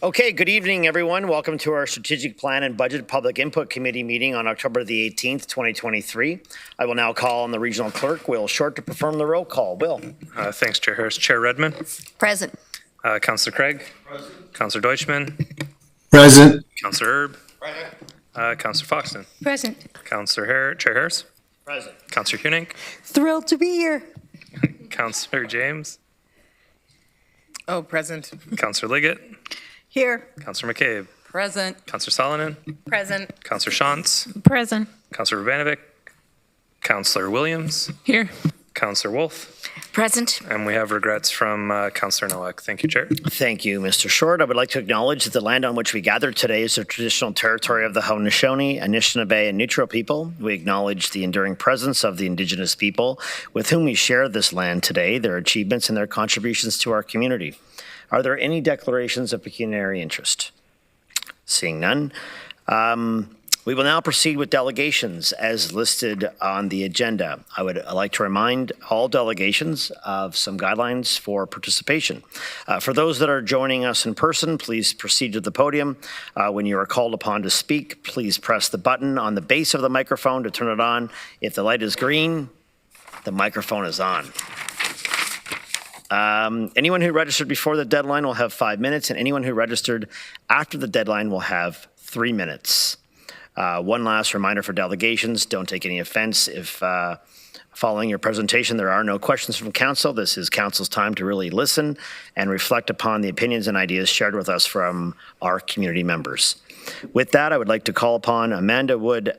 Okay, good evening, everyone. Welcome to our Strategic Plan and Budget Public Input Committee meeting on October the 18th, 2023. I will now call on the Regional Clerk, Will Short, to perform the roll call. Will. Thanks, Chair Harris. Chair Redmond. Present. Councillor Craig. Present. Councillor Deutschman. Present. Councillor Erb. Present. Councillor Foxton. Present. Chair Harris. Present. Councillor Hunink. Thrilled to be here. Councillor James. Oh, present. Councillor Liggett. Here. Councillor McCabe. Present. Councillor Solonen. Present. Councillor Shantz. Present. Councillor Urbanovic. Councillor Williams. Here. Councillor Wolf. Present. And we have regrets from Councillor Nowak. Thank you, Chair. Thank you, Mr. Short. I would like to acknowledge that the land on which we gather today is the traditional territory of the Haudenosaunee, Anishinaabe, and Neutral people. We acknowledge the enduring presence of the Indigenous people with whom we share this land today, their achievements and their contributions to our community. Are there any declarations of pecuniary interest? Seeing none. We will now proceed with delegations as listed on the agenda. I would like to remind all delegations of some guidelines for participation. For those that are joining us in person, please proceed to the podium. When you are called upon to speak, please press the button on the base of the microphone to turn it on. If the light is green, the microphone is on. Anyone who registered before the deadline will have 5 minutes, and anyone who registered after the deadline will have 3 minutes. One last reminder for delegations, don't take any offense if following your presentation there are no questions from council. This is council's time to really listen and reflect upon the opinions and ideas shared with us from our community members. With that, I would like to call upon Amanda Wood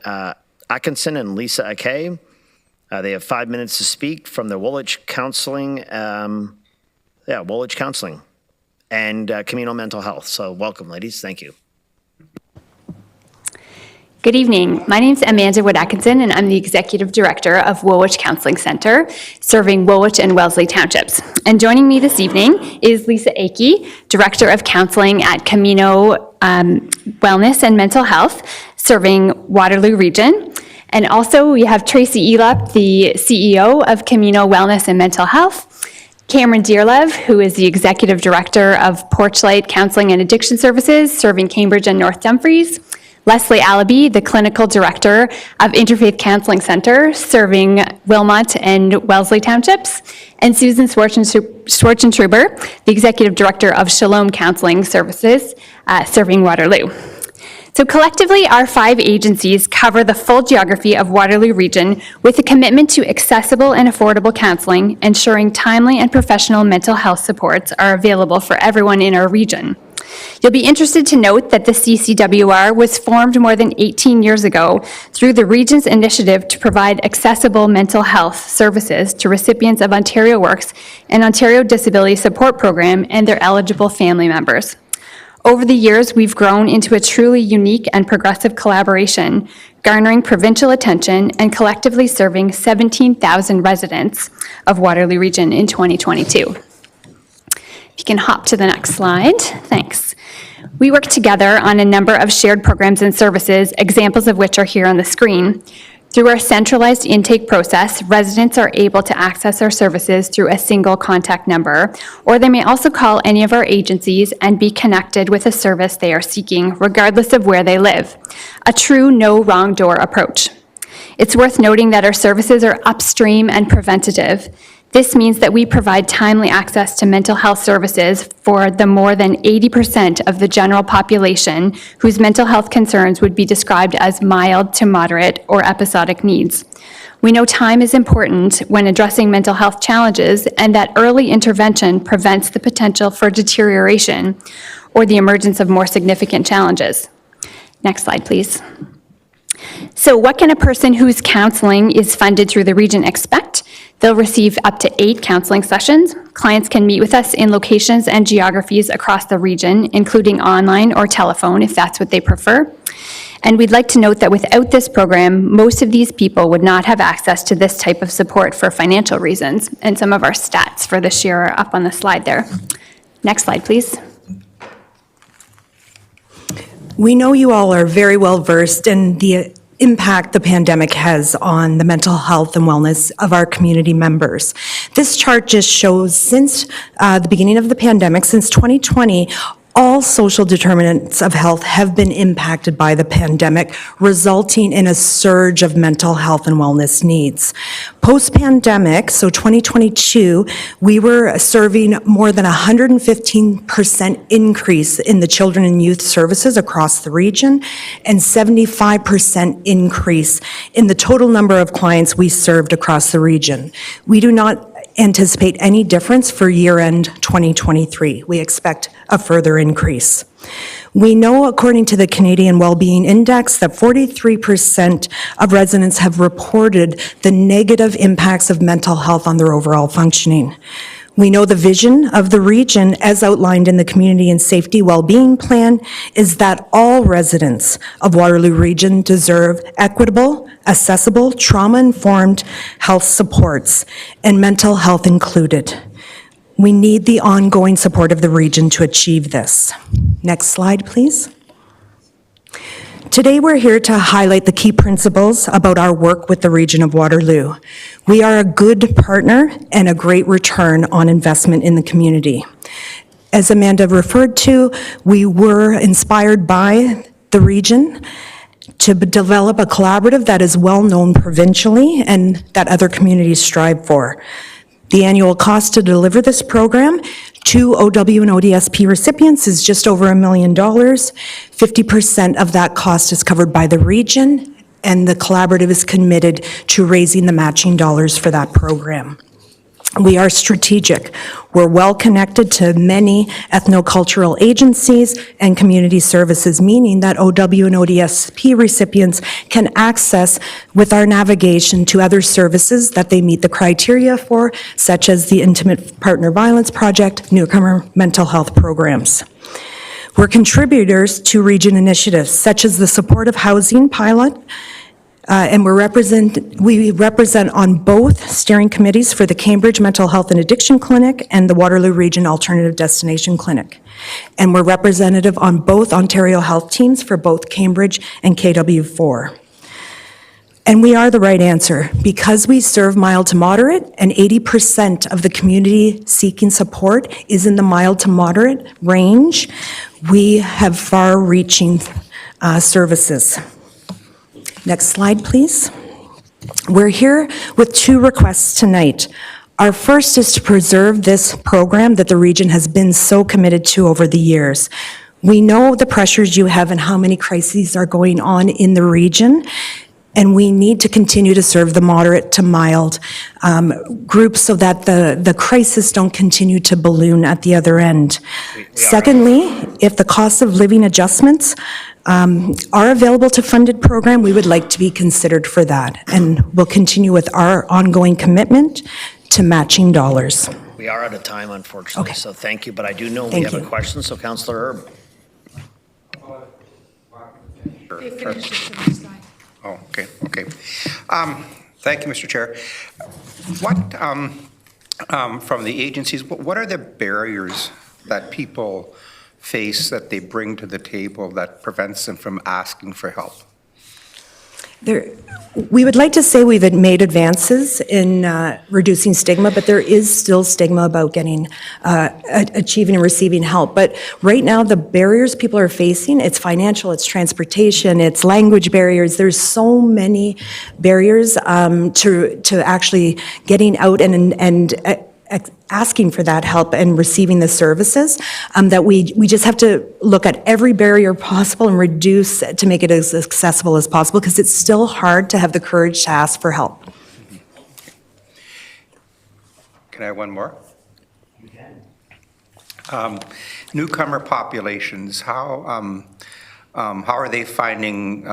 Atkinson and Lisa Akay. They have 5 minutes to speak from the Woolwich Counseling, Woolwich Counseling and Communal Mental Health. So welcome, ladies. Thank you. Good evening. My name is Amanda Wood Atkinson, and I'm the Executive Director of Woolwich Counseling Centre, serving Woolwich and Wellesley Townships. And joining me this evening is Lisa Akey, Director of Counseling at Camino Wellness and Mental Health, serving Waterloo Region. And also we have Tracy Elup, the CEO of Camino Wellness and Mental Health, Cameron Dearlove, who is the Executive Director of Porchlight Counseling and Addiction Services, serving Cambridge and North Dumfries, Leslie Allaby, the Clinical Director of Interfaith Counseling Centre, serving Wilmot and Wellesley Townships, and Susan Schwartzentruber, the Executive Director of Shalom Counseling Services, serving Waterloo. So collectively, our 5 agencies cover the full geography of Waterloo Region with a commitment to accessible and affordable counseling, ensuring timely and professional mental health supports are available for everyone in our region. You'll be interested to note that the CCWR was formed more than 18 years ago through the region's initiative to provide accessible mental health services to recipients of Ontario Works and Ontario Disability Support Program and their eligible family members. Over the years, we've grown into a truly unique and progressive collaboration, garnering provincial attention and collectively serving 17,000 residents of Waterloo Region in 2022. If you can hop to the next slide, thanks. We work together on a number of shared programs and services, examples of which are here on the screen. Through our centralized intake process, residents are able to access our services through a single contact number, or they may also call any of our agencies and be connected with a service they are seeking, regardless of where they live. A true no wrong door approach. It's worth noting that our services are upstream and preventative. This means that we provide timely access to mental health services for the more than 80% of the general population whose mental health concerns would be described as mild to moderate or episodic needs. We know time is important when addressing mental health challenges, and that early intervention prevents the potential for deterioration or the emergence of more significant challenges. Next slide, please. So what can a person whose counseling is funded through the region expect? They'll receive up to 8 counseling sessions. Clients can meet with us in locations and geographies across the region, including online or telephone if that's what they prefer. And we'd like to note that without this program, most of these people would not have access to this type of support for financial reasons. And some of our stats for this year are up on the slide there. Next slide, please. We know you all are very well versed in the impact the pandemic has on the mental health and wellness of our community members. This chart just shows since the beginning of the pandemic, since 2020, All social determinants of health have been impacted by the pandemic, resulting in a surge of mental health and wellness needs. Post-pandemic, so 2022, we were serving more than 115% increase in the children and youth services across the region, and 75% increase in the total number of clients we served across the region. We do not anticipate any difference for year-end 2023. We expect a further increase. We know, according to the Canadian Wellbeing Index, that 43% of residents have reported the negative impacts of mental health on their overall functioning. We know the vision of the region, as outlined in the Community and Safety Wellbeing Plan, is that all residents of Waterloo Region deserve equitable, accessible, trauma-informed health supports, and mental health included. We need the ongoing support of the region to achieve this. Next slide, please. Today, we're here to highlight the key principles about our work with the region of Waterloo. We are a good partner and a great return on investment in the community. As Amanda referred to, we were inspired by the region to develop a collaborative that is well known provincially and that other communities strive for. The annual cost to deliver this program to OW and ODSP recipients is just over $1 million. 50% of that cost is covered by the region, and the collaborative is committed to raising the matching dollars for that program. We are strategic. We're well connected to many ethnocultural agencies and community services, meaning that OW and ODSP recipients can access with our navigation to other services that they meet the criteria for, such as the Intimate Partner Violence Project, newcomer mental health programs. We're contributors to region initiatives, such as the Supportive Housing Pilot, and we represent on both steering committees for the Cambridge Mental Health and Addiction Clinic and the Waterloo Region Alternative Destination Clinic. And we're representative on both Ontario Health teams for both Cambridge and KW4. And we are the right answer. Because we serve mild to moderate, and 80% of the community seeking support is in the mild to moderate range, we have far-reaching services. Next slide, please. We're here with two requests tonight. Our first is to preserve this program that the region has been so committed to over the years. We know the pressures you have and how many crises are going on in the region, and we need to continue to serve the moderate to mild groups so that the crisis don't continue to balloon at the other end. Secondly, if the cost of living adjustments are available to funded program, we would like to be considered for that. And we'll continue with our ongoing commitment to matching dollars. We are out of time, unfortunately, Okay. so thank you. But I do know we Thank have a you. question, so Councillor Erb. Oh, okay. Thank you, Mr. Chair. What, from the agencies, what are the barriers that people face that they bring to the table that prevents them from asking for help? We would like to say we've made advances in reducing stigma, but there is still stigma about getting, achieving and receiving help. But right now, the barriers people are facing, it's financial, it's transportation, it's language barriers. There's so many barriers to actually getting out and asking for that help and receiving the services, that we just have to look at every barrier possible and reduce to make it as accessible as possible, because it's still hard to have the courage to ask for help. Can I have one more? You can. Newcomer populations, how are they finding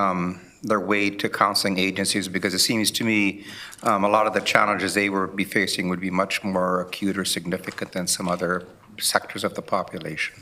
their way to counseling agencies? Because it seems to me a lot of the challenges they would be facing would be much more acute or significant than some other sectors of the population.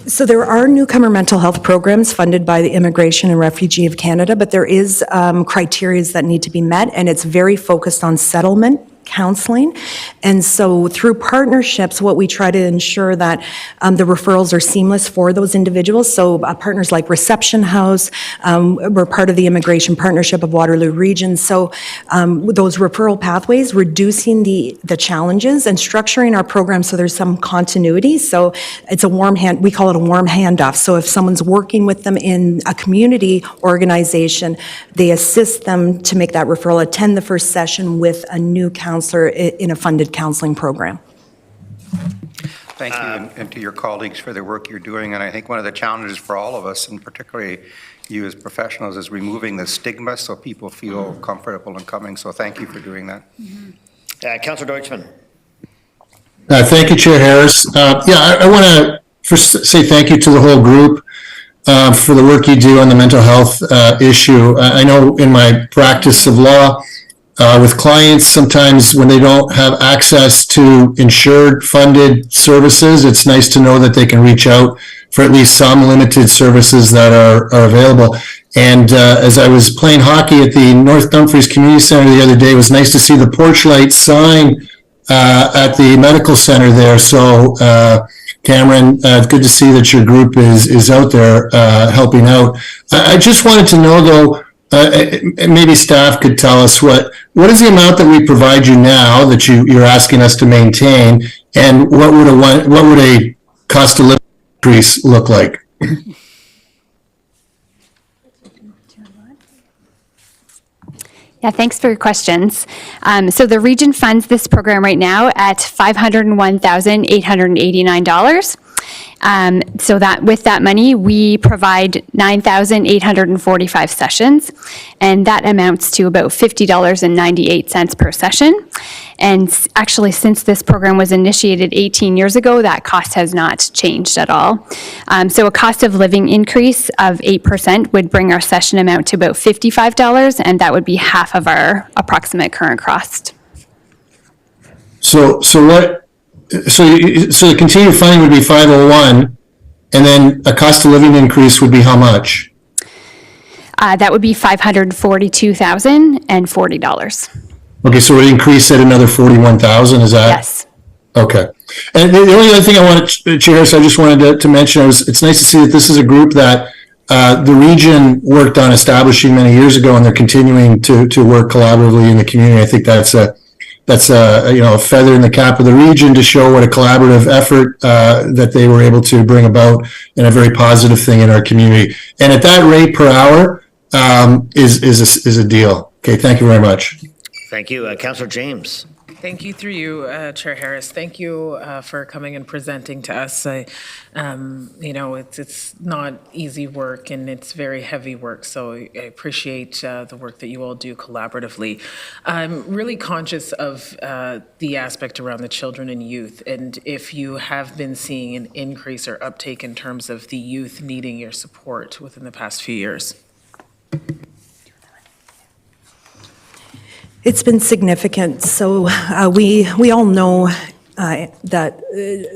So there are newcomer mental health programs funded by the Immigration and Refugee of Canada, but there is criteria that need to be met, and it's very focused on settlement counseling. And so through partnerships, what we try to ensure that the referrals are seamless for those individuals. So partners like Reception House, we're part of the Immigration Partnership of Waterloo Region. So those referral pathways, reducing the challenges and structuring our program so there's some continuity. So it's a warm hand, we call it a warm handoff. So if someone's working with them in a community organization, they assist them to make that referral, attend the first session with a new counselor in a funded counseling program. Thank you, and to your colleagues for the work you're doing. And I think one of the challenges for all of us, and particularly you as professionals, is removing the stigma so people feel comfortable in coming. So thank you for doing that. Councillor Deutschman. Thank you, Chair Harris. I want to first say thank you to the whole group for the work you do on the mental health issue. I know in my practice of law with clients, sometimes when they don't have access to insured funded services, it's nice to know that they can reach out for at least some limited services that are available. And as I was playing hockey at the North Dumfries Community Center the other day, it was nice to see the porch light sign at the medical center there. So Cameron, good to see that your group is out there helping out. I just wanted to know, though, maybe staff could tell us what is the amount that we provide you now that you're asking us to maintain, and what would a cost of living increase look like? Yeah, thanks for your questions. So the region funds this program right now at $501,889. So that with that money, we provide 9,845 sessions, and that amounts to about $50.98 per session. And actually, since this program was initiated 18 years ago, that cost has not changed at all. So a cost of living increase of 8% would bring our session amount to about $55, and that would be half of our approximate current cost. So the continued funding would be 501, and then a cost of living increase would be how much? That would be $542,040. Okay, so it increased at another 41,000, is that? Yes. Okay. And the only other thing I wanted, Chair, so I just wanted to mention, it's nice to see that this is a group that the region worked on establishing many years ago, and they're continuing to work collaboratively in the community. I think that's a feather in the cap of the region to show what a collaborative effort that they were able to bring about, and a very positive thing in our community. And at that rate per hour is a deal. Okay, thank you very much. Thank you. Councillor James. Thank you through you, Chair Harris. Thank you for coming and presenting to us. It's not easy work, and it's very heavy work. So I appreciate the work that you all do collaboratively. I'm really conscious of the aspect around the children and youth, and if you have been seeing an increase or uptake in terms of the youth needing your support within the past few years. It's been significant. So we all know that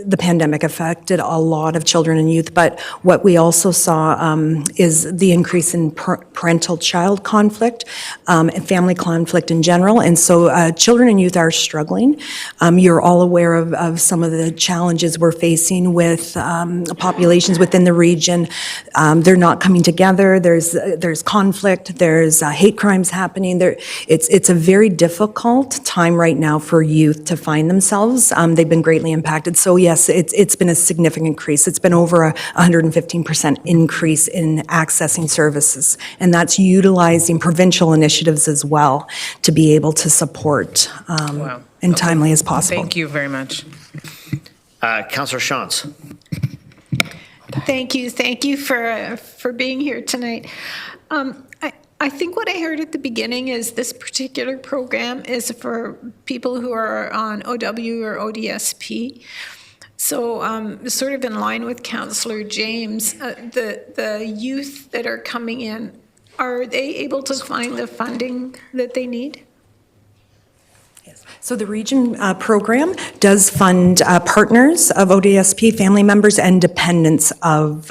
the pandemic affected a lot of children and youth, but what we also saw is the increase in parental-child conflict and family conflict in general. And so children and youth are struggling. You're all aware of some of the challenges we're facing with populations within the region. They're not coming together. There's conflict. There's hate crimes happening. It's a very difficult time right now for youth to find themselves. They've been greatly impacted. So yes, it's been a significant increase. It's been over a 115% increase in accessing services. And that's utilizing provincial initiatives as well to be able to support in timely as possible. Thank you very much. Councillor Shantz. Thank you for being here tonight. I think what I heard at the beginning is this particular program is for people who are on OW or ODSP. So sort of in line with Councillor James, the youth that are coming in, are they able to find the funding that they need? So the region program does fund partners of ODSP, family members, and dependents of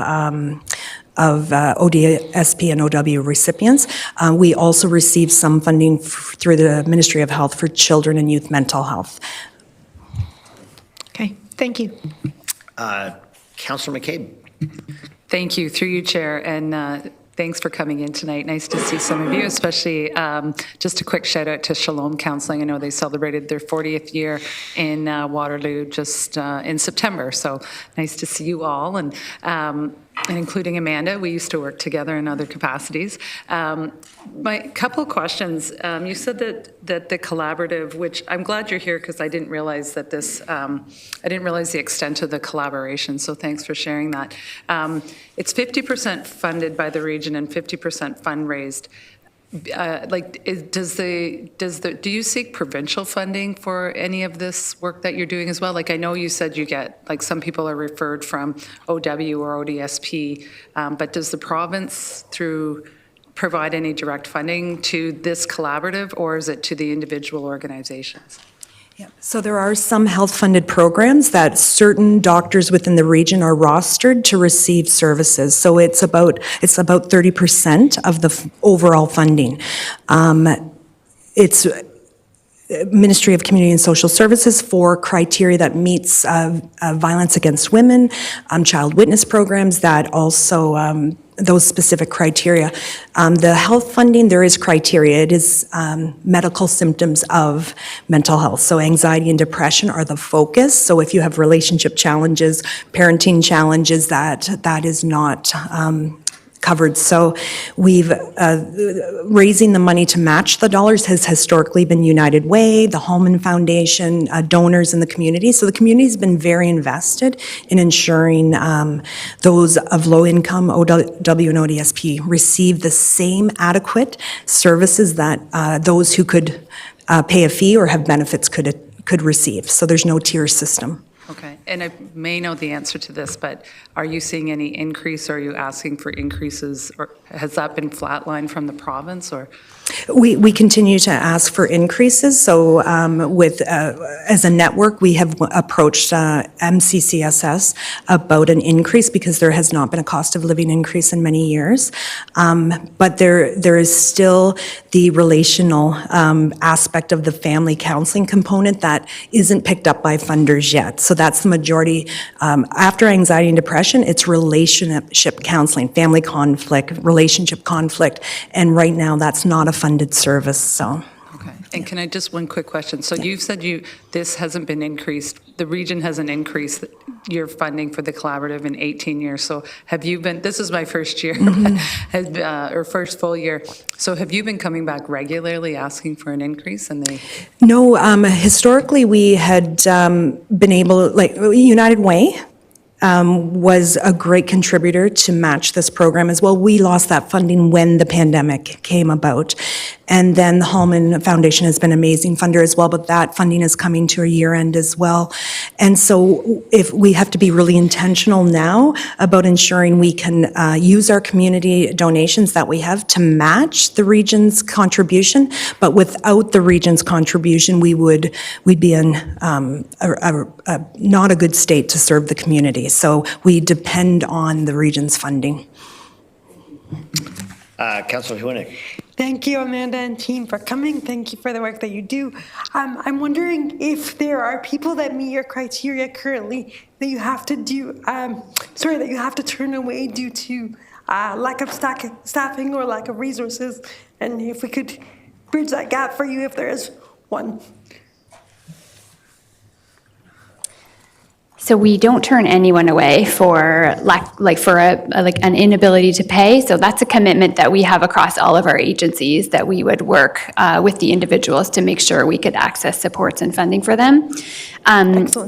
ODSP and OW recipients. We also receive some funding through the Ministry of Health for children and youth mental health. Okay, thank you. Councillor McCabe. Thank you, through you, Chair, and thanks for coming in tonight. Nice to see some of you, especially just a quick shout out to Shalom Counseling. I know they celebrated their 40th year in Waterloo just in September, so nice to see you all, and including Amanda. We used to work together in other capacities. My couple of questions. You said that the collaborative, which I'm glad you're here because I didn't realize that this, I didn't realize the extent of the collaboration, so thanks for sharing that. It's 50% funded by the region and 50% fundraised. Do you seek provincial funding for any of this work that you're doing as well? Like, I know you said you get, like, some people are referred from OW or ODSP, but does the province provide any direct funding to this collaborative, or is it to the individual organizations? Yeah. So there are some health-funded programs that certain doctors within the region are rostered to receive services. So it's about 30% of the overall funding. It's Ministry of Community and Social Services for criteria that meets violence against women, child witness programs that also those specific criteria. The health funding, there is criteria. It is medical symptoms of mental health. So anxiety and depression are the focus. So if you have relationship challenges, parenting challenges, that is not covered. So we've, raising the money to match the dollars has historically been United Way, the Hallman Foundation, donors in the community. So the community's been very invested in ensuring those of low income, OW and ODSP, receive the same adequate services that those who could pay a fee or have benefits could receive. So there's no tier system. Okay, and I may know the answer to this, but are you seeing any increase? Are you asking for increases, or has that been flatlined from the province, or? We continue to ask for increases. So as a network, we have approached MCCSS about an increase because there has not been a cost of living increase in many years. But there is still the relational aspect of the family counseling component that isn't picked up by funders yet. So that's the majority. After anxiety and depression, it's relationship counseling, family conflict, relationship conflict, and right now that's not a funded service, so. Okay, and can I just, one quick question. So you've said this hasn't been increased, the region hasn't increased your funding for the collaborative in 18 years. So have you been, this is my first year, or first full year. So have you been coming back regularly asking for an increase? No, historically we had been able, like United Way, was a great contributor to match this program as well. We lost that funding when the pandemic came about. And then the Hallman Foundation has been an amazing funder as well, but that funding is coming to a year end as well. And so if we have to be really intentional now about ensuring we can use our community donations that we have to match the region's contribution, but without the region's contribution, we'd be in not a good state to serve the community. So we depend on the region's funding. Councillor Huinik. Thank you, Amanda and team, for coming. Thank you for the work that you do. I'm wondering if there are people that meet your criteria currently that you have to that you have to turn away due to lack of staffing or lack of resources, and if we could bridge that gap for you if there is one. So we don't turn anyone away for an inability to pay. So that's a commitment that we have across all of our agencies, that we would work with the individuals to make sure we could access supports and funding for them.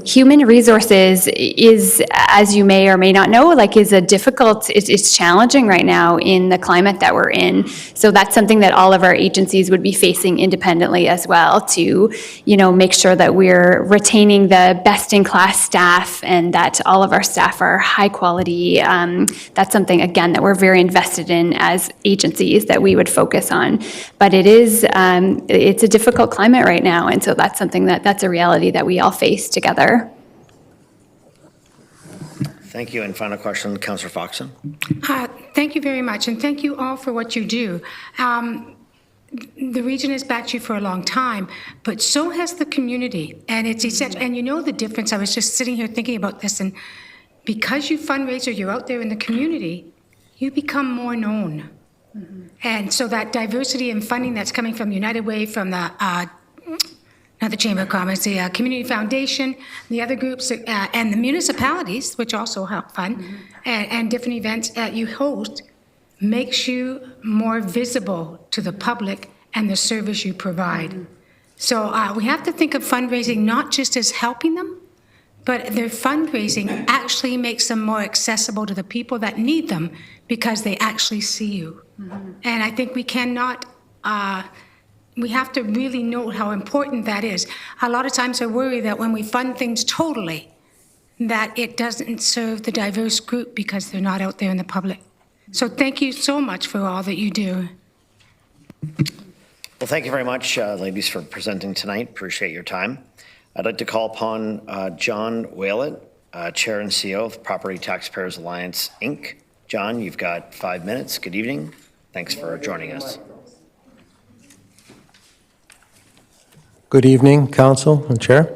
Human resources is, as you may or may not know, is a difficult, it's challenging right now in the climate that we're in. So that's something that all of our agencies would be facing independently as well, to, make sure that we're retaining the best in class staff and that all of our staff are high quality. That's something, again, that we're very invested in as agencies that we would focus on. But it's a difficult climate right now, and so that's something that's a reality that we all face together. Thank you. And final question, Councillor Foxon. Thank you very much, and thank you all for what you do. The region has backed you for a long time, but so has the community, and it's essential. And you know the difference. I was just sitting here thinking about this, and because you fundraise or you're out there in the community, you become more known. And so that diversity in funding that's coming from United Way, from the not the Chamber of Commerce, the Community Foundation, the other groups, and the municipalities, which also help fund, and different events that you host, makes you more visible to the public and the service you provide. So we have to think of fundraising not just as helping them, but their fundraising actually makes them more accessible to the people that need them because they actually see you. And I think we cannot, we have to really note how important that is. A lot of times I worry that when we fund things totally, that it doesn't serve the diverse group because they're not out there in the public. So thank you so much for all that you do. Well, thank you very much, ladies, for presenting tonight. Appreciate your time. I'd like to call upon John Whalett, Chair and CEO of Property Taxpayers Alliance, Inc. John, you've got 5 minutes. Good evening. Thanks for joining us. Good evening, Council and Chair.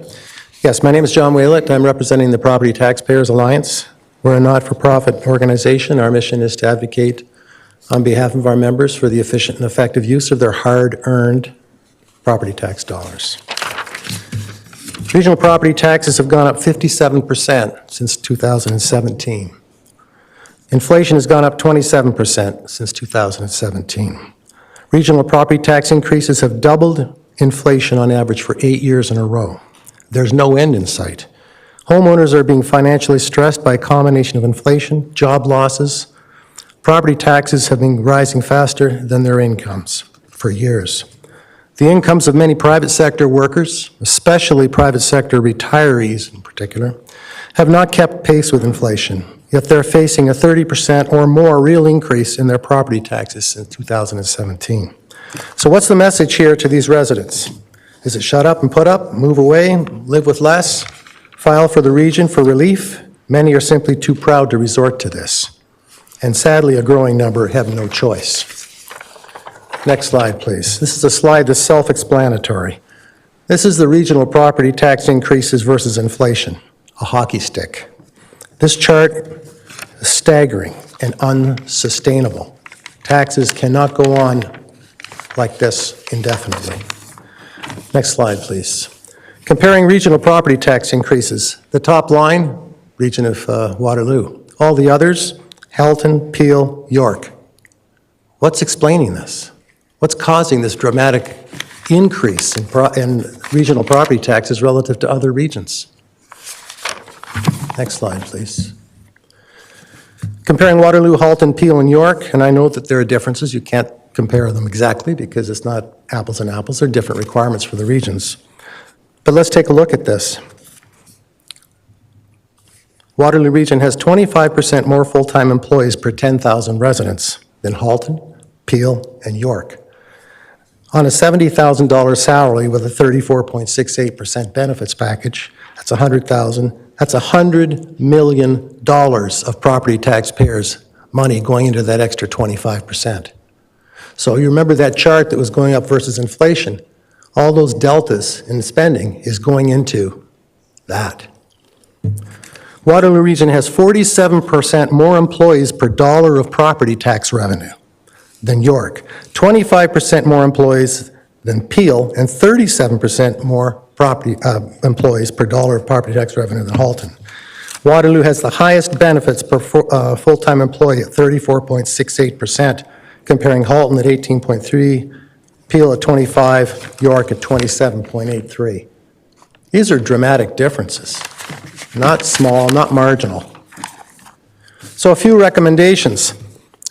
Yes, my name is John Whalett. I'm representing the Property Taxpayers Alliance. We're a not-for-profit organization. Our mission is to advocate on behalf of our members for the efficient and effective use of their hard-earned property tax dollars. Regional property taxes have gone up 57% since 2017. Inflation has gone up 27% since 2017. Regional property tax increases have doubled inflation on average for 8 years in a row. There's no end in sight. Homeowners are being financially stressed by a combination of inflation, job losses. Property taxes have been rising faster than their incomes for years. The incomes of many private sector workers, especially private sector retirees in particular, have not kept pace with inflation, yet they're facing a 30% or more real increase in their property taxes since 2017. So what's the message here to these residents? Is it shut up and put up, move away, live with less, file for the region for relief? Many are simply too proud to resort to this. And sadly, a growing number have no choice. Next slide, please. This is a slide that's self-explanatory. This is the regional property tax increases versus inflation, a hockey stick. This chart is staggering and unsustainable. Taxes cannot go on like this indefinitely. Next slide, please. Comparing regional property tax increases. The top line, region of Waterloo. All the others, Halton, Peel, York. What's explaining this? What's causing this dramatic increase in regional property taxes relative to other regions? Next slide, please. Comparing Waterloo, Halton, Peel, and York, and I know that there are differences. You can't compare them exactly because it's not apples and apples. There are different requirements for the regions. But let's take a look at this. Waterloo region has 25% more full-time employees per 10,000 residents than Halton, Peel, and York. On a $70,000 salary with a 34.68% benefits package, that's $100,000. That's $100 million of property taxpayers' money going into that extra 25%. So you remember that chart that was going up versus inflation. All those deltas in spending is going into that. Waterloo region has 47% more employees per dollar of property tax revenue than York, 25% more employees than Peel, and 37% more employees per dollar of property tax revenue than Halton. Waterloo has the highest benefits per full-time employee at 34.68%, comparing Halton at 18.3%, Peel at 25%, York at 27.83%. These are dramatic differences, not small, not marginal. So a few recommendations.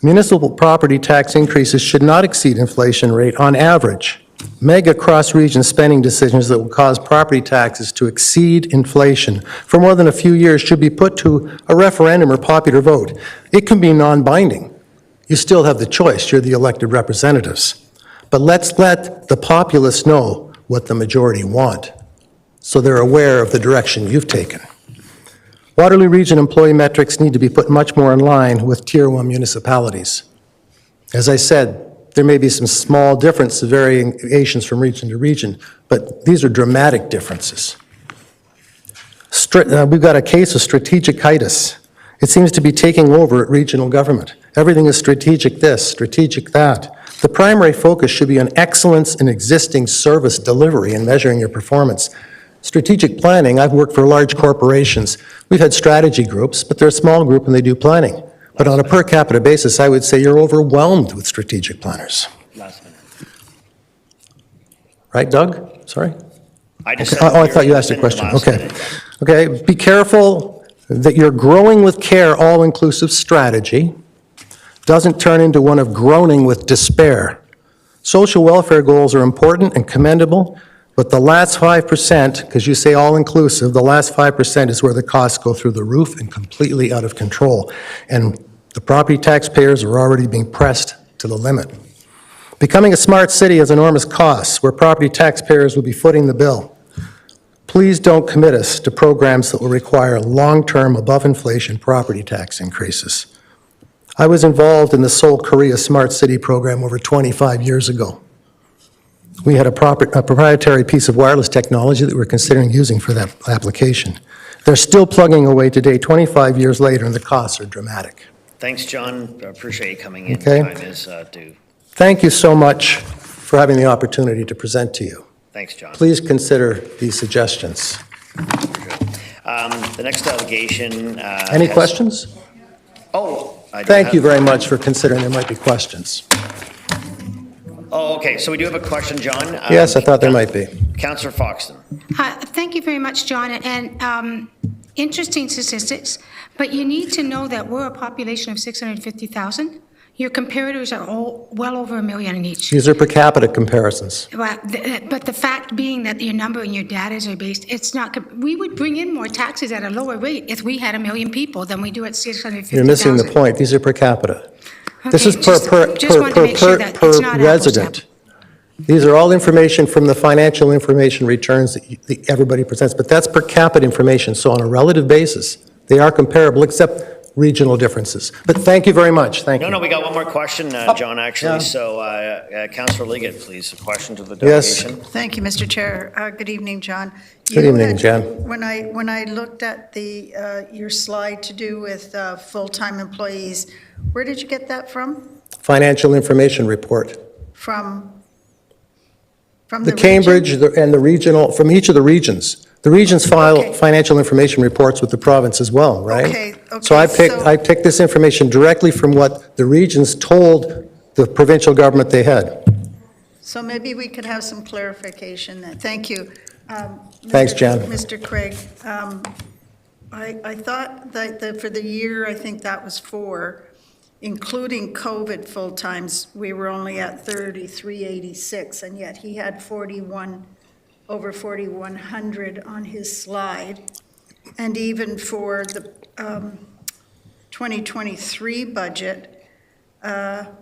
Municipal property tax increases should not exceed inflation rate on average. Mega cross-region spending decisions that will cause property taxes to exceed inflation for more than a few years should be put to a referendum or popular vote. It can be non-binding. You still have the choice. You're the elected representatives. But let's let the populace know what the majority want so they're aware of the direction you've taken. Waterloo Region employee metrics need to be put much more in line with Tier 1 municipalities. As I said, there may be some small differences, variations from region to region, but these are dramatic differences. We've got a case of strategic-itis. It seems to be taking over at regional government. Everything is strategic this, strategic that. The primary focus should be on excellence in existing service delivery and measuring your performance. Strategic planning, I've worked for large corporations. We've had strategy groups, but they're a small group and they do planning. But on a per capita basis, I would say you're overwhelmed with strategic planners. Last minute. Right, Doug? Sorry? I just Okay. said Oh, I thought you asked a you're in the question. last Okay. minute. Okay, be careful that your growing with care all-inclusive strategy doesn't turn into one of groaning with despair. Social welfare goals are important and commendable, but the last 5%, because you say all-inclusive, the last 5% is where the costs go through the roof and completely out of control. And the property taxpayers are already being pressed to the limit. Becoming a smart city has enormous costs, where property taxpayers will be footing the bill. Please don't commit us to programs that will require long-term above-inflation property tax increases. I was involved in the Seoul, Korea Smart City program over 25 years ago. We had a proprietary piece of wireless technology that we're considering using for that application. They're still plugging away today, 25 years later, and the costs are dramatic. Thanks, John. I appreciate you coming in. Okay. Time is due. Thank you so much for having the opportunity to present to you. Thanks, John. Please consider these suggestions. The next delegation. Any questions? Oh. I do Thank have- you very much for considering there might be questions. Oh, okay. So we do have a question, John. Yes, I thought there might be. Councillor Foxton. Thank you very much, John. And interesting statistics, but you need to know that we're a population of 650,000. Your comparators are all well over 1 million in each. These are per capita comparisons. But the fact being that your number and your data are based, it's not, we would bring in more taxes at a lower rate if we had 1 million people than we do at 650,000. You're missing the point. These are per capita. This is just wanted to make sure that it's not apples to resident. These are all information from the financial information returns that everybody presents, but that's per capita information. So on a relative basis, they are comparable, except regional differences. But thank you very much. Thank you. No, we got one more question, John, actually. yeah. So Councillor Liggett, please, a question to the Yes. delegation. Thank you, Mr. Chair. Good evening, John. Good evening, Jen. When I looked at your slide to do with full-time employees, where did you get that from? Financial information report. From The Cambridge and the regional, from each of the regions. The regions file Okay. financial information reports with the province as well, right? Okay, So I so- picked this information directly from what the regions told the provincial government they had. So maybe we could have some clarification then. Thank you. Thanks, Jen. Mr. Craig, I thought that for the year, I think that was 4, including COVID full-times, we were only at 3,386, and yet he had over 4,100 on his slide. And even for the 2023 budget,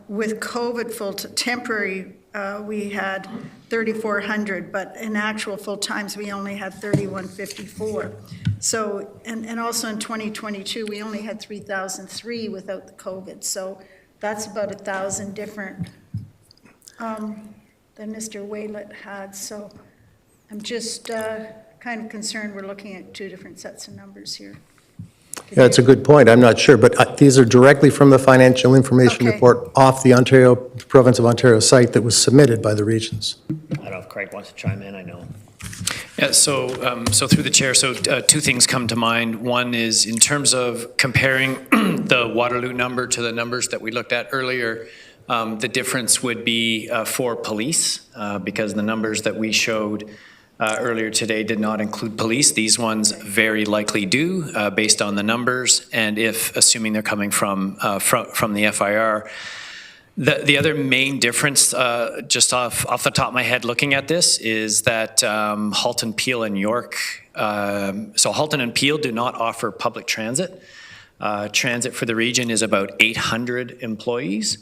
with COVID temporary, we had 3,400, but in actual full-times, we only had 3,154. So, and also in 2022, we only had 3,003 without the COVID. So that's about 1,000 different than Mr. Waylett had. So I'm just kind of concerned we're looking at 2 different sets of numbers here. Yeah, that's a good point. I'm not sure, but these are directly from the financial information Okay. report off the Province of Ontario site that was submitted by the regions. I don't know if Craig wants to chime in, I know. Yeah, so through the chair, so 2 things come to mind. One is in terms of comparing the Waterloo number to the numbers that we looked at earlier, the difference would be for police, because the numbers that we showed earlier today did not include police. These ones very likely do, based on the numbers, and if, assuming they're coming from the FIR. The other main difference, just off the top of my head looking at this, is that Halton, Peel, and York, so Halton and Peel do not offer public transit. Transit for the region is about 800 employees.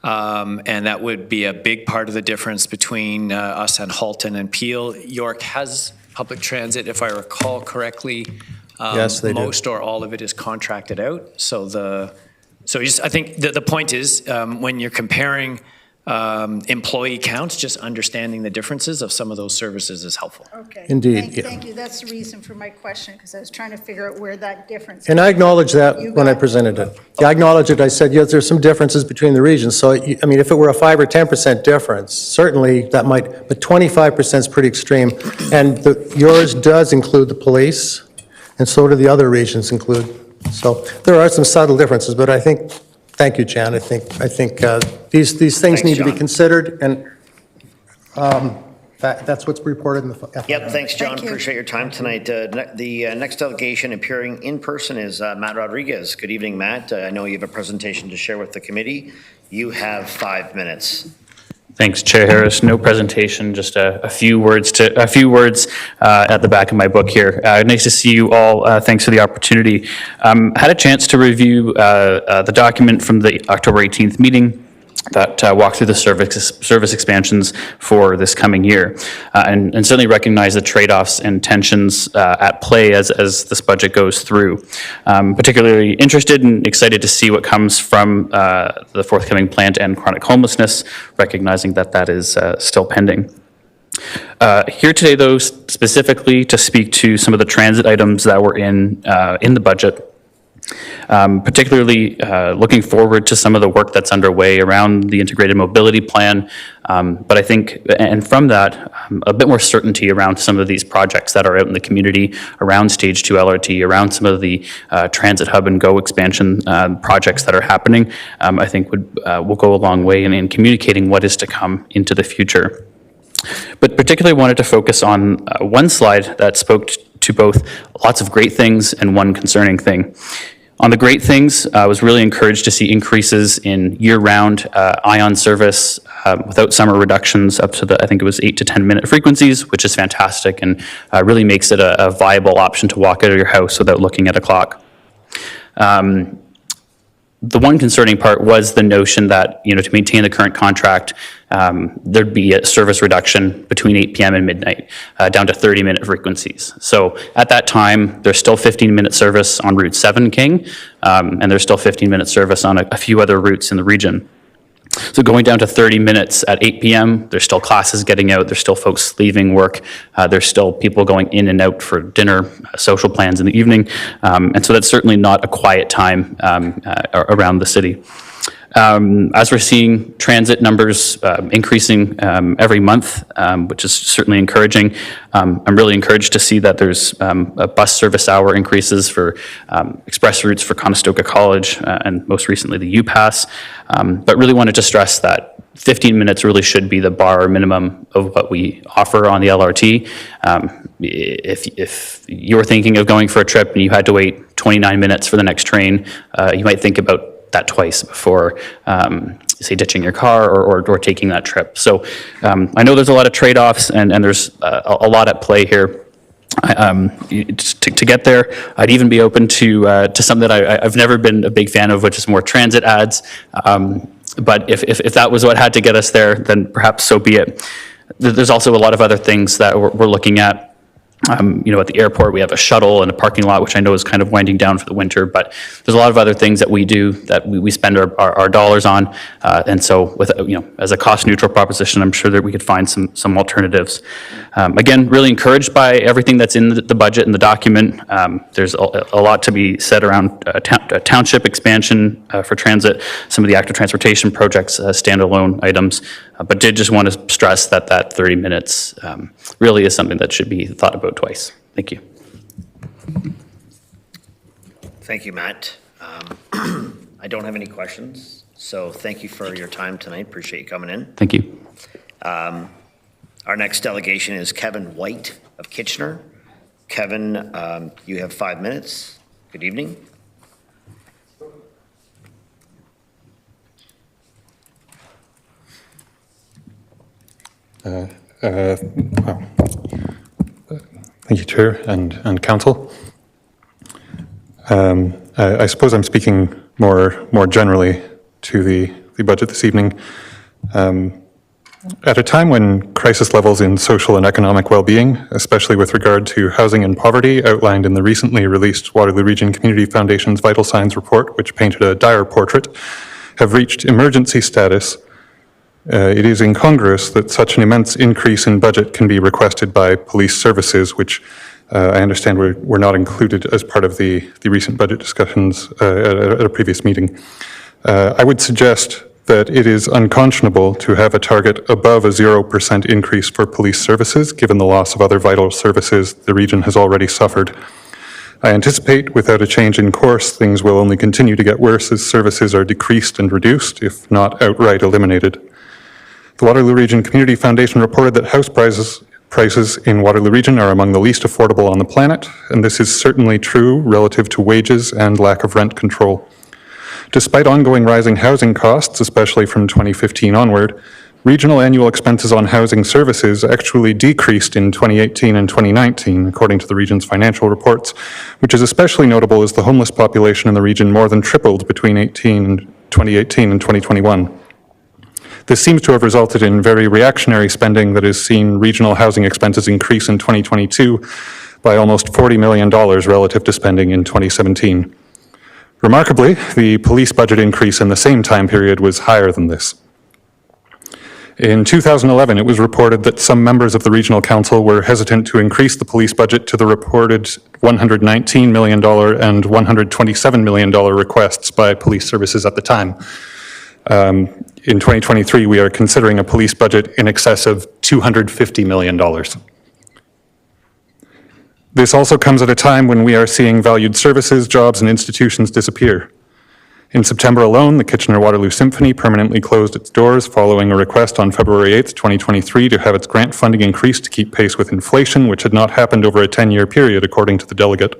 And that would be a big part of the difference between us and Halton and Peel. York has public transit, if I recall correctly, Yes, they do. Most or all of it is contracted out. I think the point is, when you're comparing employee counts, just understanding the differences of some of those services is helpful. Okay. Indeed, yeah. Thank you. That's the reason for my question, because I was trying to figure out where that difference. And I acknowledge that You when I got- presented it. Yeah, I acknowledge it. I said, yes, there's some differences between the regions. So, I mean, if it were a 5 or 10% difference, certainly that might, but 25% is pretty extreme. And yours does include the police, and so do the other regions include. So there are some subtle differences, but I think, thank you, Jan. I think these things Thanks, need to be John. considered, and that's what's reported in the. Yep, thanks, John. Thank you. Appreciate your time tonight. The next delegation appearing in person is Matt Rodriguez. Good evening, Matt. I know you have a presentation to share with the committee. You have 5 minutes. Thanks, Chair Harris. No presentation, just a few words at the back of my book here. Nice to see you all. Thanks for the opportunity. Had a chance to review the document from the October 18th meeting that walked through the service expansions for this coming year, and certainly recognize the trade-offs and tensions at play as this budget goes through. Particularly interested and excited to see what comes from the forthcoming plan to end chronic homelessness, recognizing that is still pending. Here today, though, specifically to speak to some of the transit items that were in the budget. Particularly looking forward to some of the work that's underway around the integrated mobility plan, but I think, and from that, a bit more certainty around some of these projects that are out in the community, around Stage 2 LRT, around some of the Transit Hub and Go expansion projects that are happening, I think will go a long way in communicating what is to come into the future. But particularly wanted to focus on one slide that spoke to both lots of great things and one concerning thing. On the great things, I was really encouraged to see increases in year-round ION service without summer reductions up to I think it was 8 to 10 minute frequencies, which is fantastic and really makes it a viable option to walk out of your house without looking at a clock. The one concerning part was the notion that, to maintain the current contract, there'd be a service reduction between 8 p.m. and midnight, down to 30-minute frequencies. So at that time, there's still 15-minute service on Route 7 King, and there's still 15-minute service on a few other routes in the region. So going down to 30 minutes at 8 p.m., there's still classes getting out, there's still folks leaving work, there's still people going in and out for dinner, social plans in the evening, and so that's certainly not a quiet time around the city. As we're seeing transit numbers increasing every month, which is certainly encouraging, I'm really encouraged to see that there's a bus service hour increases for express routes for Conestoga College and most recently the UPass, but really wanted to stress that 15 minutes really should be the bar minimum of what we offer on the LRT. If you were thinking of going for a trip and you had to wait 29 minutes for the next train, you might think about that twice before, say, ditching your car or taking that trip. So I know there's a lot of trade-offs and there's a lot at play here. To get there, I'd even be open to something that I've never been a big fan of, which is more transit ads. But if that was what had to get us there, then perhaps so be it. There's also a lot of other things that we're looking at. At the airport, we have a shuttle and a parking lot, which I know is kind of winding down for the winter, but there's a lot of other things that we do that we spend our dollars on. And so with, as a cost neutral proposition, I'm sure that we could find some alternatives. Again, really encouraged by everything that's in the budget and the document. There's a lot to be said around township expansion for transit, some of the active transportation projects, standalone items, but did just want to stress that 30 minutes really is something that should be thought about twice. Thank you. Thank you, Matt. I don't have any questions, so thank you for your time tonight. Appreciate you coming in. Thank you. Our next delegation is Kevin White of Kitchener. Kevin, you have 5 minutes. Good evening. Thank you, Chair and Council. I suppose I'm speaking more generally to the budget this evening. At a time when crisis levels in social and economic well-being, especially with regard to housing and poverty, outlined in the recently released Waterloo Region Community Foundation's Vital Signs report, which painted a dire portrait, have reached emergency status, it is incongruous that such an immense increase in budget can be requested by police services, which I understand were not included as part of the recent budget discussions at a previous meeting. I would suggest that it is unconscionable to have a target above a 0% increase for police services, given the loss of other vital services the region has already suffered. I anticipate without a change in course, things will only continue to get worse as services are decreased and reduced, if not outright eliminated. The Waterloo Region Community Foundation reported that house prices in Waterloo Region are among the least affordable on the planet, and this is certainly true relative to wages and lack of rent control. Despite ongoing rising housing costs, especially from 2015 onward, regional annual expenses on housing services actually decreased in 2018 and 2019, according to the region's financial reports, which is especially notable as the homeless population in the region more than tripled between 2018 and 2021. This seems to have resulted in very reactionary spending that has seen regional housing expenses increase in 2022 by almost $40 million relative to spending in 2017. Remarkably, the police budget increase in the same time period was higher than this. In 2011, it was reported that some members of the Regional Council were hesitant to increase the police budget to the reported $119 million and $127 million requests by police services at the time. In 2023, we are considering a police budget in excess of $250 million. This also comes at a time when we are seeing valued services, jobs, and institutions disappear. In September alone, the Kitchener-Waterloo Symphony permanently closed its doors following a request on February 8, 2023 to have its grant funding increased to keep pace with inflation, which had not happened over a 10-year period, according to the delegate.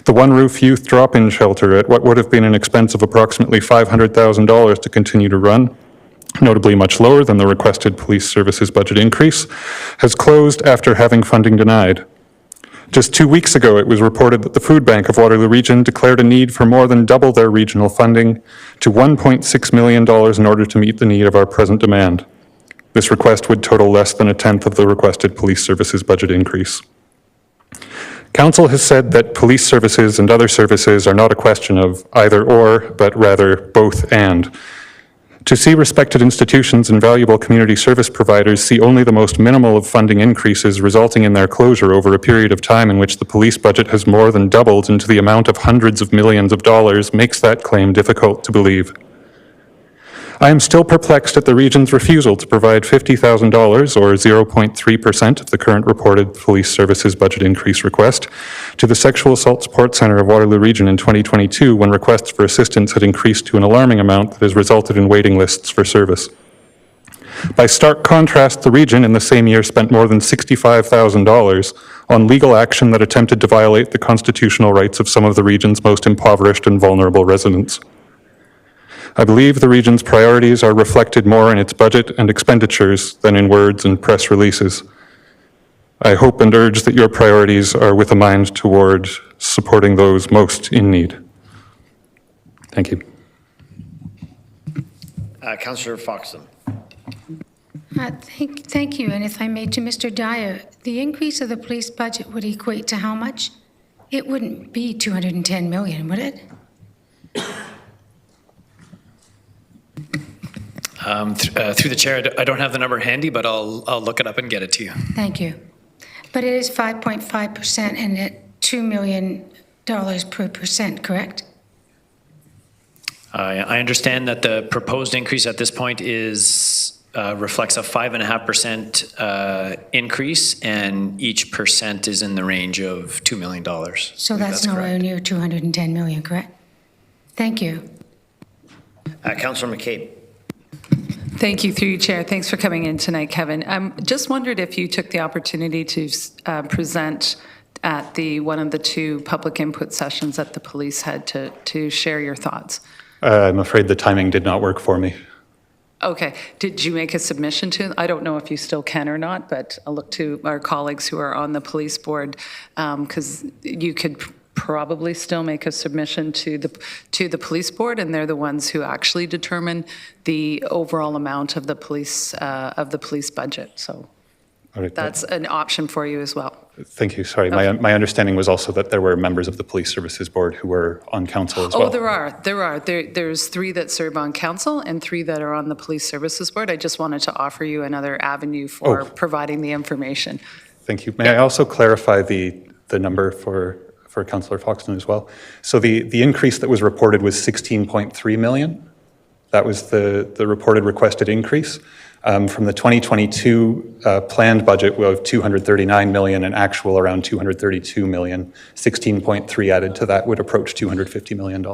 The One Roof Youth Drop-In Shelter, at what would have been an expense of approximately $500,000 to continue to run, notably much lower than the requested police services budget increase, has closed after having funding denied. Just 2 weeks ago, it was reported that the Food Bank of Waterloo Region declared a need for more than double their regional funding to $1.6 million in order to meet the need of our present demand. This request would total less than a tenth of the requested police services budget increase. Council has said that police services and other services are not a question of either or, but rather both and. To see respected institutions and valuable community service providers see only the most minimal of funding increases resulting in their closure over a period of time in which the police budget has more than doubled into the amount of hundreds of millions of dollars makes that claim difficult to believe. I am still perplexed at the region's refusal to provide $50,000 or 0.3% of the current reported police services budget increase request to the Sexual Assault Support Centre of Waterloo Region in 2022 when requests for assistance had increased to an alarming amount that has resulted in waiting lists for service. By stark contrast, the region in the same year spent more than $65,000 on legal action that attempted to violate the constitutional rights of some of the region's most impoverished and vulnerable residents. I believe the region's priorities are reflected more in its budget and expenditures than in words and press releases. I hope and urge that your priorities are with a mind toward supporting those most in need. Thank you. Councillor Foxton. Thank you. And if I may, to Mr. Dyer, the increase of the police budget would equate to how much? It wouldn't be 210 million, would it? Through the chair, I don't have the number handy, but I'll look it up and get it to you. Thank you. But it is 5.5% and at $2 million per percent, correct? I understand that the proposed increase at this point is reflects a 5.5% increase, and each percent is in the range of $2 million. So that's nowhere near 210 million, correct? Thank you. Councillor McCabe. Thank you, through you, Chair. Thanks for coming in tonight, Kevin. Just wondered if you took the opportunity to present at one of the two public input sessions that the police had to share your thoughts. I'm afraid the timing did not work for me. Okay. Did you make a submission to? I don't know if you still can or not, but I'll look to our colleagues who are on the police board because you could probably still make a submission to the police board, and they're the ones who actually determine the overall amount of the police budget. So All right, that's an option for you as well. Thank you. Sorry, my understanding was also that there were members of the Police Services Board who were on council as well. Oh, there are. There's 3 that serve on council and 3 that are on the Police Services Board. I just wanted to offer you another avenue for providing the information. Thank you. May I also clarify the number for Councillor Foxton as well? So the increase that was reported was 16.3 million. That was the reported requested increase. From the 2022 planned budget, we have 239 million and actual around 232 million. 16.3 added to that would approach $250 million.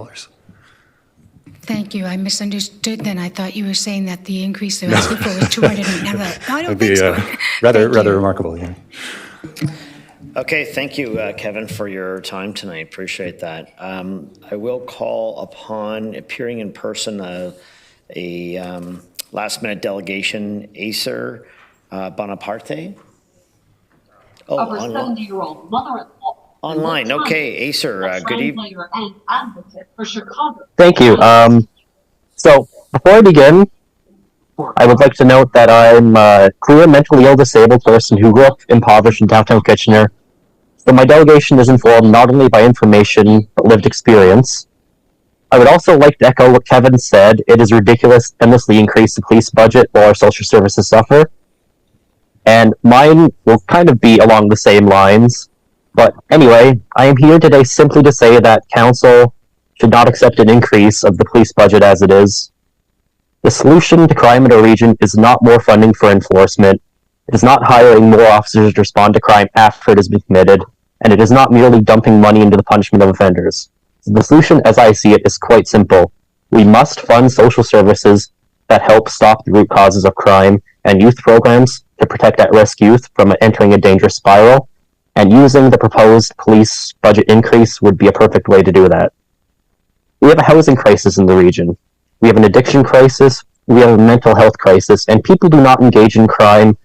Thank you. I misunderstood then. I thought you were saying that the increase they were asking for was 200. I don't think so. rather remarkable, yeah. Okay, thank you, Kevin, for your time tonight. Appreciate that. I will call upon, appearing in person, a last-minute delegation, Acer Bonaparte. Oh, of her 70-year-old mother-in-law. Online, okay. Acer, good evening. Translator and advocate for Chicago. Thank you. So before I begin, I would like to note that I'm a queer, mentally ill, disabled person who grew up impoverished in downtown Kitchener. So my delegation is informed not only by information, but lived experience. I would also like to echo what Kevin said. It is ridiculous to endlessly increase the police budget while our social services suffer. And mine will kind of be along the same lines. But anyway, I am here today simply to say that council should not accept an increase of the police budget as it is. The solution to crime in our region is not more funding for enforcement. It is not hiring more officers to respond to crime after it has been committed. And it is not merely dumping money into the punishment of offenders. The solution, as I see it, is quite simple. We must fund social services that help stop the root causes of crime and youth programs to protect at-risk youth from entering a dangerous spiral. And using the proposed police budget increase would be a perfect way to do that. We have a housing crisis in the region. We have an addiction crisis. We have a mental health crisis. And people do not engage in crime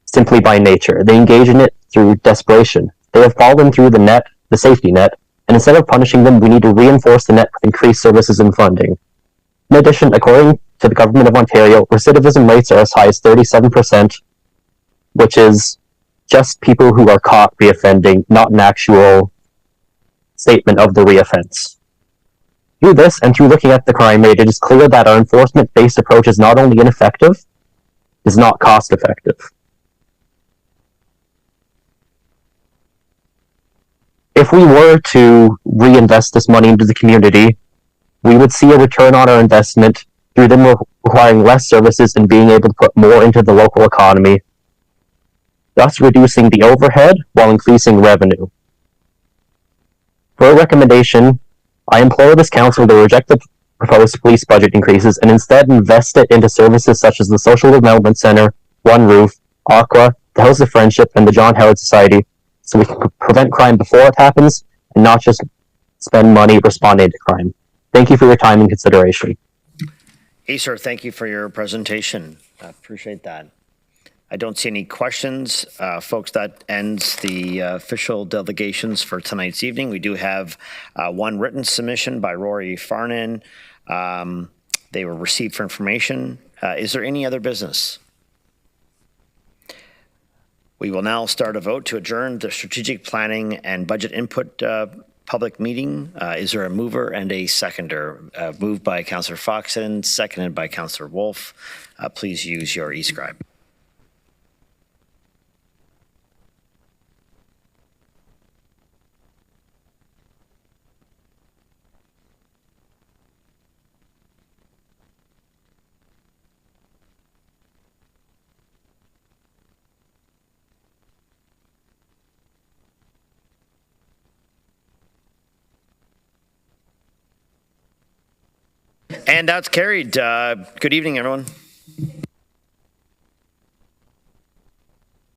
simply by nature. They engage in it through desperation. They have fallen through the safety net, and instead of punishing them, we need to reinforce the net with increased services and funding. In addition, according to the Government of Ontario, recidivism rates are as high as 37%, which is just people who are caught reoffending, not an actual statement of the reoffense. Through this, and through looking at the crime rate, it is clear that our enforcement-based approach is not only ineffective, it is not cost-effective. If we were to reinvest this money into the community, we would see a return on our investment through them requiring less services and being able to put more into the local economy, thus reducing the overhead while increasing revenue. For a recommendation, I implore this council to reject the proposed police budget increases and instead invest it into services such as the Social Development Centre, One Roof, Aqua, the House of Friendship, and the John Howard Society, so we can prevent crime before it happens and not just spend money responding to crime. Thank you for your time and consideration. Acer, thank you for your presentation. I appreciate that. I don't see any questions. Folks, that ends the official delegations for tonight's evening. We do have one written submission by Rory Farnan. They were received for information. Is there any other business? We will now start a vote to adjourn the strategic planning and budget input public meeting. Is there a mover and a seconder? Moved by Councillor Foxton, seconded by Councillor Wolf. Please use your e-scribe. And that's carried. Good evening, everyone.